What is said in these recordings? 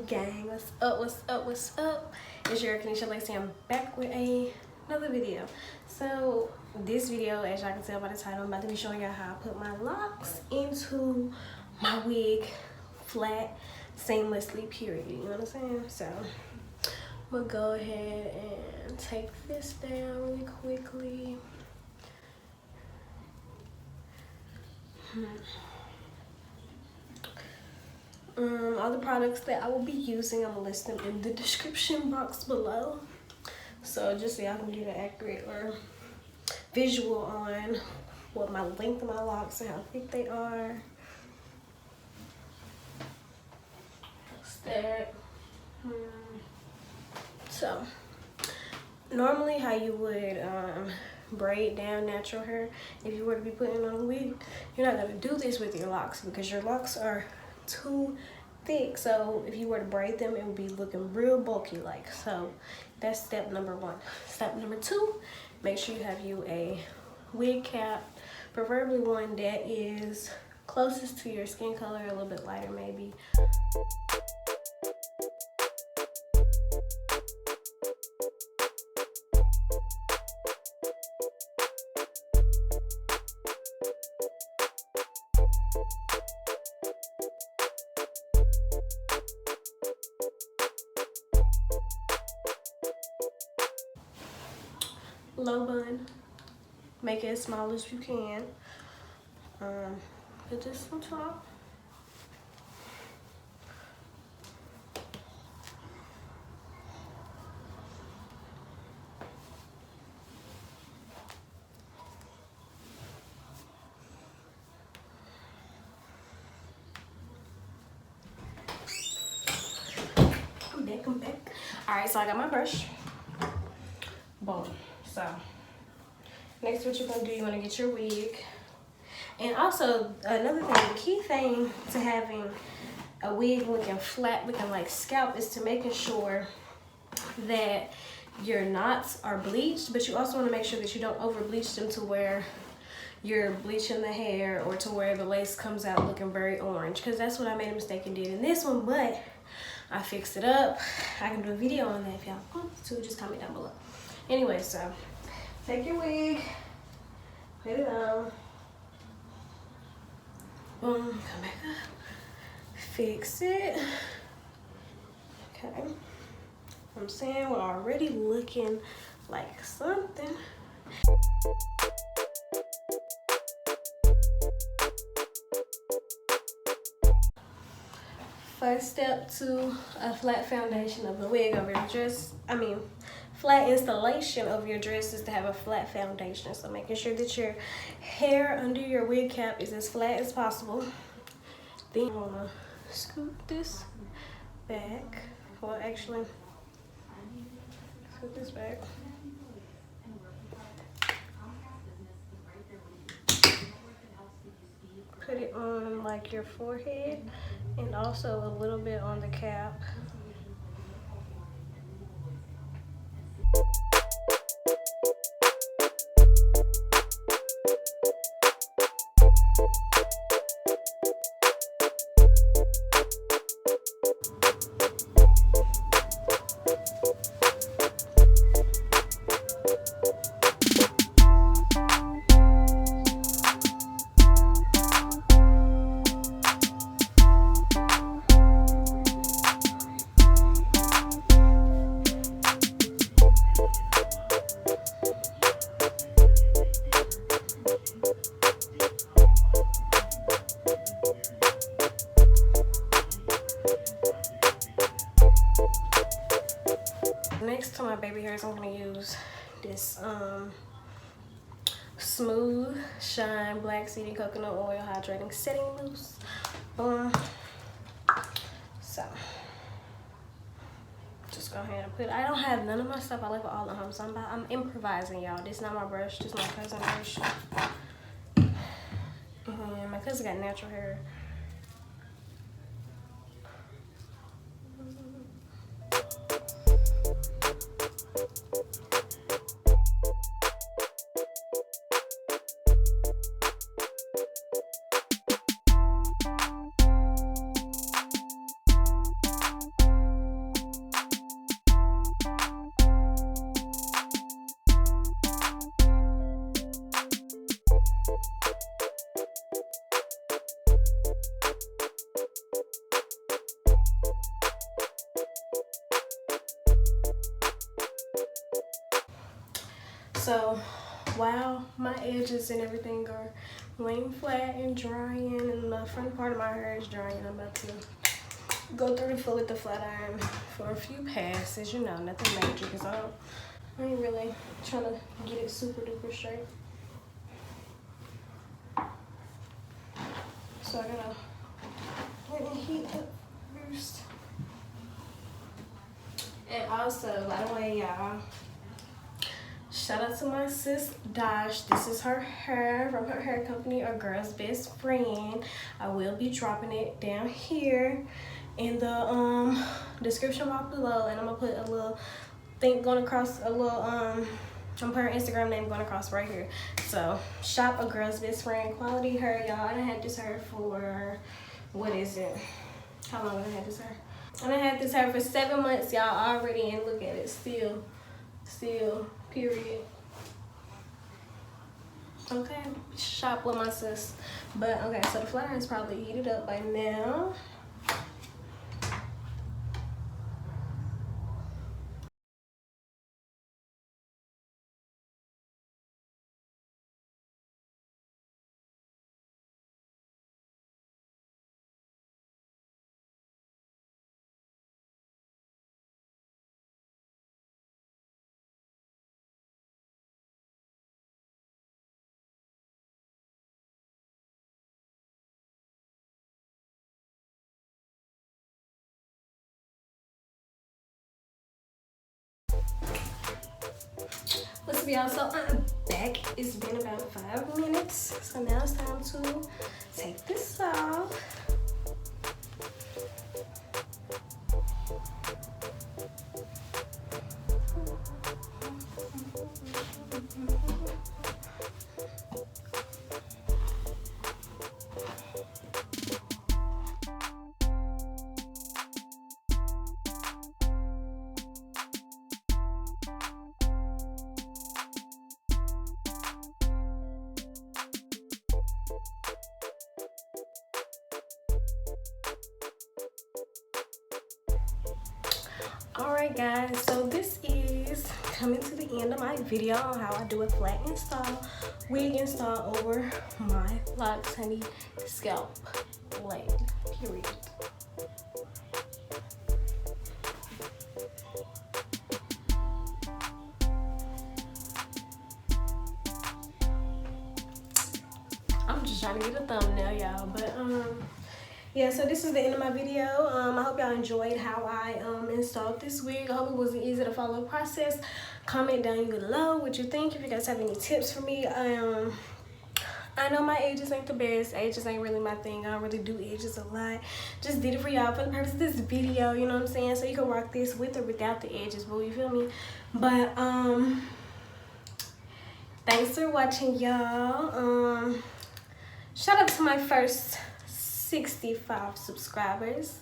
Gang. What's up, what's up, what's up? It's your Kanisha Lacey. I'm back with another video. So this video, as y'all can tell by the title, I'm about to be showing y'all how I put my locks into my wig flat seamlessly, period. You know what I'm saying? So I'm gonna go ahead and take this down really quickly. All the products that I will be using, I'm gonna list them in the description box below. So just so y'all can get an accurate or visual on what my length of my locks and how thick they are. That. So normally how you would braid down natural hair, if you were to be putting on a wig, you're not gonna do this with your locks because your locks are too thick. So if you were to braid them, it would be looking real bulky like. So that's step number one. Step number two, make sure you have you a wig cap, preferably one that is closest to your skin color, a little bit lighter maybe. Low bun, make it as small as you can. Put this on top. I'm back. All right, so I got my brush. Boom. So next, what you're gonna do, you wanna get your wig. And also another thing, the key thing to having a wig looking flat, looking like scalp, is to making sure that your knots are bleached, but you also wanna make sure that you don't over bleach them to where you're bleaching the hair or to where the lace comes out looking very orange, because that's what I made a mistake and did in this one, but I fixed it up. I can do a video on that if y'all want to, just comment down below. Anyway, so take your wig, put it on, boom, come back up, fix it. Okay, I'm saying we're already looking like something. First step to a flat foundation of the wig over your dress, flat installation of your dress, is to have a flat foundation. So making sure that your hair under your wig cap is as flat as possible. Then you wanna scoot this back. Well, actually, scoot this back. Put it on like your forehead and also a little bit on the cap. Next to my baby hairs, I'm gonna use this Smooth Shine Black Seed and Coconut Oil Hydrating Setting Mousse. So just go ahead and put it. I don't have none of my stuff. I left all at home, so I'm improvising, y'all. This is not my brush. This is my cousin's brush. And my cousin got natural hair. So while my edges and everything are laying flat and drying, and the front part of my hair is drying, I'm about to go through the foot with the flat iron for a few passes. You know, nothing major, because I ain't really trying to get it super duper straight. So I gotta let me heat up first. And also, by the way, y'all, shout out to my sis Dash. This is her hair from her hair company, or Girl's Best Friend. I will be dropping it down here in the description box below, and I'm gonna put a little thing going across, a little I'm gonna put her Instagram name going across right here. So shop A Girl's Best Friend quality hair, y'all. I done had this hair for, what is it? How long have I had this hair? I done had this hair for 7 months, y'all, already, and look at it, still, period. Okay, shop with my sis. But okay, so the flat iron's probably heated up by now. What's up, y'all? So I'm back. It's been about 5 minutes. So now it's time to take this off. Alright guys, so this is coming to the end of my video on how I do a flat install, wig install over my Locs Honey scalp blade, period. I'm just trying to get a thumbnail, y'all, but yeah, so this is the end of my video. I hope y'all enjoyed how I installed this wig. I hope it was an easy to follow process. Comment down below what you think, if you guys have any tips for me. I know my edges ain't the best. Edges ain't really my thing. I don't really do edges a lot. Just did it for y'all for the purpose of this video, you know what I'm saying? So you can rock this with or without the edges, but you feel me? But thanks for watching, y'all. Shout out to my first 65 subscribers.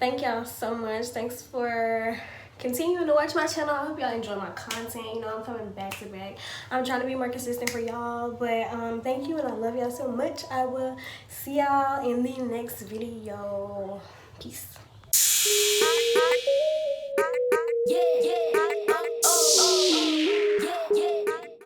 Thank y'all so much. Thanks for continuing to watch my channel. I hope y'all enjoy my content. You know, I'm coming back to back. I'm trying to be more consistent for y'all, but thank you, and I love y'all so much. I will see y'all in the next video. Peace.